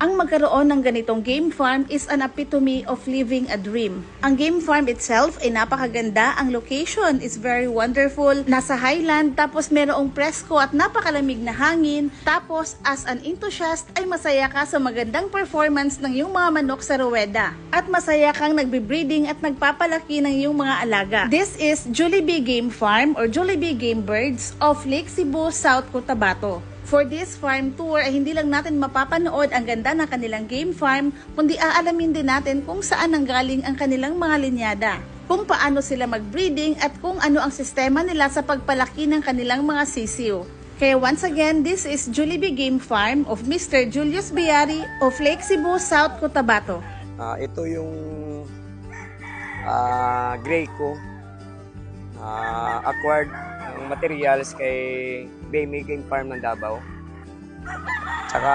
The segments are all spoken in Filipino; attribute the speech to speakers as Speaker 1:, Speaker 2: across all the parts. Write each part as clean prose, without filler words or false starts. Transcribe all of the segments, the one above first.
Speaker 1: Ang magkaroon ng ganitong game farm is an epitome of living a dream. Ang game farm itself ay napakaganda, ang location is very wonderful, nasa highland, tapos merong presko at napakalamig na hangin, tapos as an enthusiast ay masaya ka sa magandang performance ng iyong mga manok sa ruweda. At masaya kang nagbe-breeding at nagpapalaki ng iyong mga alaga. This is Jollibee Game Farm or Jollibee Game Birds of Lake Cebu, South Cotabato. For this farm tour ay hindi lang natin mapapanood ang ganda ng kanilang game farm, kundi aalamin din natin kung saan nanggaling ang kanilang mga linyada, kung paano sila mag-breeding at kung ano ang sistema nila sa pagpalaki ng kanilang mga sisiw. Kaya once again, this is Jollibee Game Farm of Mr. Julius Biari of Lake Cebu, South Cotabato.
Speaker 2: Ito yung gray ko. Acquired ng materials kay Bemi Game Farm ng Davao. Tsaka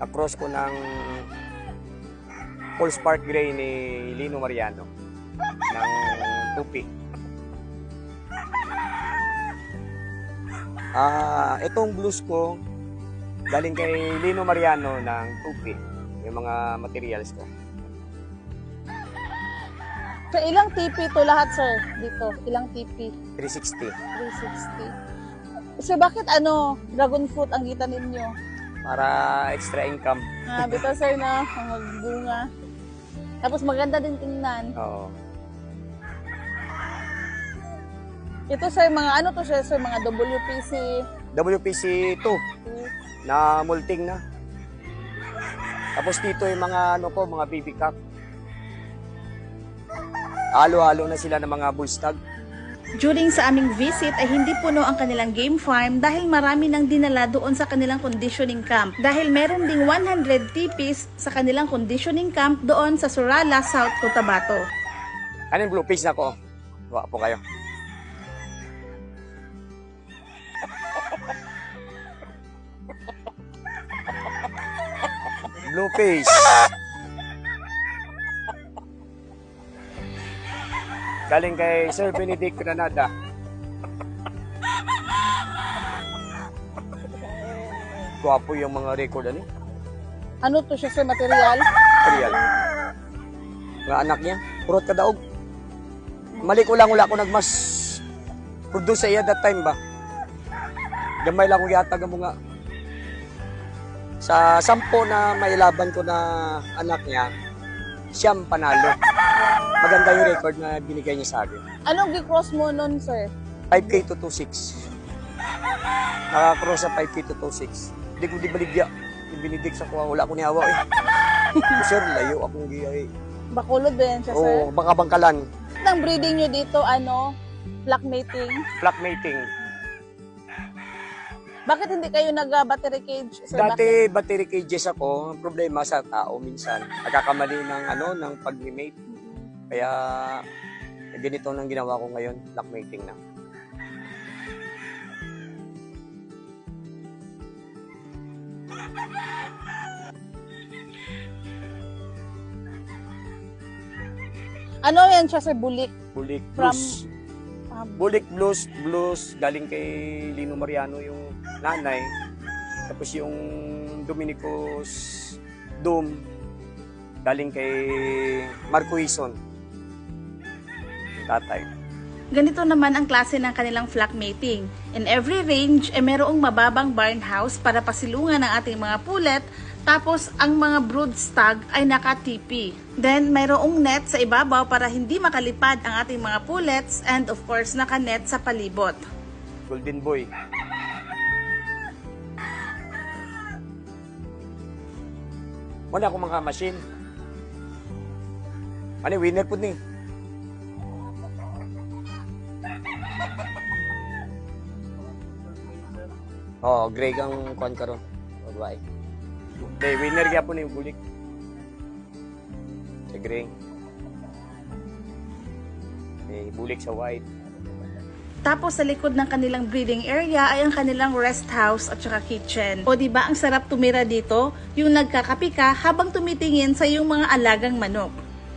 Speaker 2: na-cross ko ng Full Spark Gray ni Lino Mariano ng Tupi. Itong blues ko galing kay Lino Mariano ng Tupi, yung mga materials ko.
Speaker 1: So ilang TP to lahat, sir? Dito, ilang TP?
Speaker 2: 360.
Speaker 1: 360. Sir, bakit dragon fruit ang kita ninyo?
Speaker 2: Para extra income.
Speaker 1: Bito, sir, na magbunga. Tapos maganda din tingnan.
Speaker 2: Oo.
Speaker 1: Ito, sir, mga sir, mga WPC.
Speaker 2: WPC 2 na molting na. Tapos dito yung mga mga baby cock. Halo-halo na sila ng mga bullstag.
Speaker 1: During sa aming visit ay hindi puno ang kanilang game farm dahil marami nang dinala doon sa kanilang conditioning camp. Dahil meron ding 100 tipis sa kanilang conditioning camp doon sa Surala, South Cotabato.
Speaker 2: Ano yung blue fish na ko? Huwa po kayo. Blue fish. Galing kay Sir Benedict Granada. Guwapo yung mga record
Speaker 1: Ano to siya, sir? Material?
Speaker 2: Material. Mga anak niya, purot kadaog. Mali ko lang, wala ko nagmas produce sa iya that time ba. Gamay lang ko yatag ang mga sa 10 na mailaban ko na anak niya, siyang panalo. Maganda yung record na binigay niya sa akin.
Speaker 1: Anong gi-cross mo nun, sir?
Speaker 2: 5K to 26. Nakakross sa 5K to 26. Hindi ko di baligya. Ibinidik sa kuha. Wala ko niyawa eh. Sir, layo akong giya eh.
Speaker 1: Bakulod din siya, sir?
Speaker 2: Oo, baka bangkalan.
Speaker 1: Ang breeding nyo dito, flock mating?
Speaker 2: Flock mating.
Speaker 1: Bakit hindi kayo nag-battery cage, sir?
Speaker 2: Dati battery cages ako. Ang problema sa tao minsan. Nagkakamali ng pag-mate. Kaya ganito nang ginawa ko ngayon, flock mating na.
Speaker 1: Ano yan siya, sir? Bulik?
Speaker 2: Bulik
Speaker 1: From-
Speaker 2: Blues. Bulik Blues galing kay Lino Mariano yung nanay. Tapos yung Dominicos Doom galing kay Marco Ison. Tatay.
Speaker 1: Ganito naman ang klase ng kanilang flock mating. In every range, merong mababang barn house para pasilungan ng ating mga pulet, tapos ang mga brood stag ay naka-TP. Then, mayroong net sa ibabaw para hindi makalipad ang ating mga pullets, and of course, naka-net sa palibot.
Speaker 2: Golden Boy. Wala akong mga machine. Ano, winner po ni. Oh, gray kang kuan karon. Babae. Okay, winner kaya po ni bulik. Sa gray. May bulik sa white.
Speaker 1: Tapos sa likod ng kanilang breeding area ay ang kanilang rest house at saka kitchen. O di ba ang sarap tumira dito? Yung nagkakape ka habang tumitingin sa iyong mga alagang manok.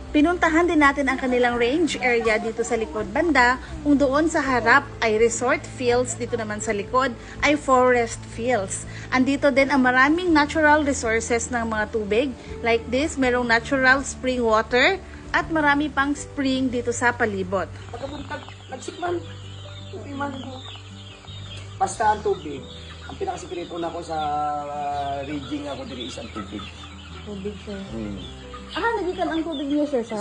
Speaker 1: Pinuntahan din natin ang kanilang range area dito sa likod banda, kung doon sa harap ay resort fields, dito naman sa likod ay forest fields. Andito din ang maraming natural resources ng mga tubig. Like this, merong natural spring water at marami pang spring dito sa palibot.
Speaker 2: Pagkabuntag, nagsikman. Tupiman ko. Basta ang tubig. Ang pinakasikreto na ko sa rigging ako diri is ang tubig.
Speaker 1: Tubig, sir. Nagikan ang tubig niyo, sir,
Speaker 2: Sa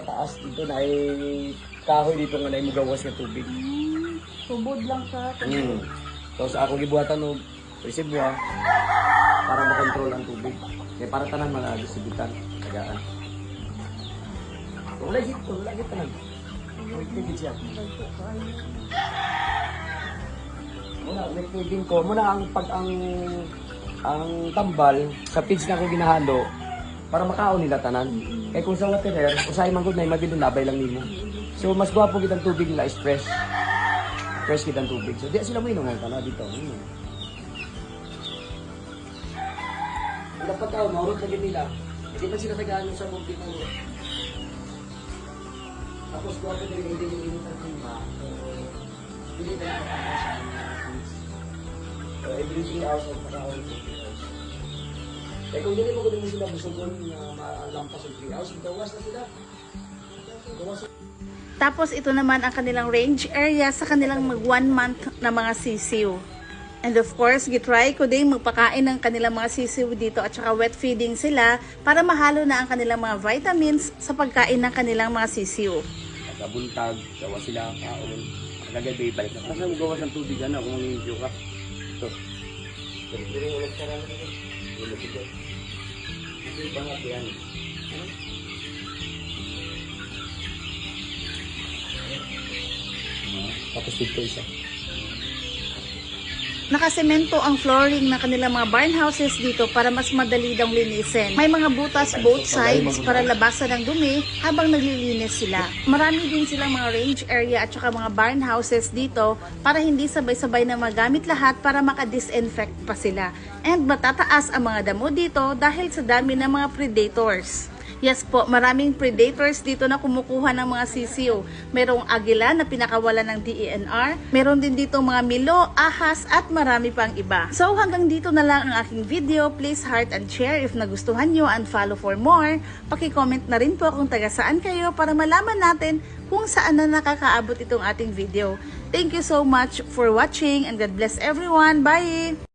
Speaker 2: taas dito na ay kahoy dito nga na imugawas ng tubig.
Speaker 1: Tubod lang sa
Speaker 2: Tapos ako gibuhatan og reservoir para makontrol ang tubig. Kaya para tanan mga disibutan, tagaan. Wala gid tanan. Wala gid siya. Muna, feeding ko. Muna ang tambal sa feeds na ko ginahalo para makaon nila tanan. Kaya kung sa waterer, usahay man gud na mabilin labay lang nimo. So mas gwapo gid ang tubig nila is fresh. Fresh gid ang tubig. So di sila mo inong tanan dito. Dapat daw maurot na gid nila. Hindi man sila nag-ano sa bukid mo. Tapos gwapo din hindi yung init ang klima. Hindi na nakakaya sa every 3 hours of makaon. Kaya kung hindi mo gawin sila busugon na malampas ng 3 hours, gawas na sila.
Speaker 1: Tapos ito naman ang kanilang range area sa kanilang mag 1 month na mga sisiw. And of course, gitry ko din magpakain ng kanilang mga sisiw dito at saka wet feeding sila para mahalo na ang kanilang mga vitamins sa pagkain ng kanilang mga sisiw.
Speaker 2: Pagkabuntag, gawa sila kaon. Kagabi, balik na. Kasi gawas ng tubig kung mag-enjoy ka. Ito. Pero ulit ka lang. Ulit ito. Ito yung pangat yan. Tapos dito isa.
Speaker 1: Nakasemento ang flooring ng kanilang mga barn houses dito para mas madali daw linisin. May mga butas both sides para labasan ng dumi habang naglilinis sila. Marami din silang mga range area at saka mga barn houses dito para hindi sabay-sabay na magamit lahat para maka-disinfect pa sila. And matataas ang mga damo dito dahil sa dami ng mga predators. Yes po, maraming predators dito na kumukuha ng mga sisiw. Merong agila na pinakawalan ng DENR. Meron din dito mga milo, ahas at marami pang iba. So hanggang dito na lang ang aking video. Please heart and share if nagustuhan nyo and follow for more. Paki-comment na rin po kung taga saan kayo para malaman natin kung saan na nakakaabot itong ating video. Thank you so much for watching and God bless everyone. Bye!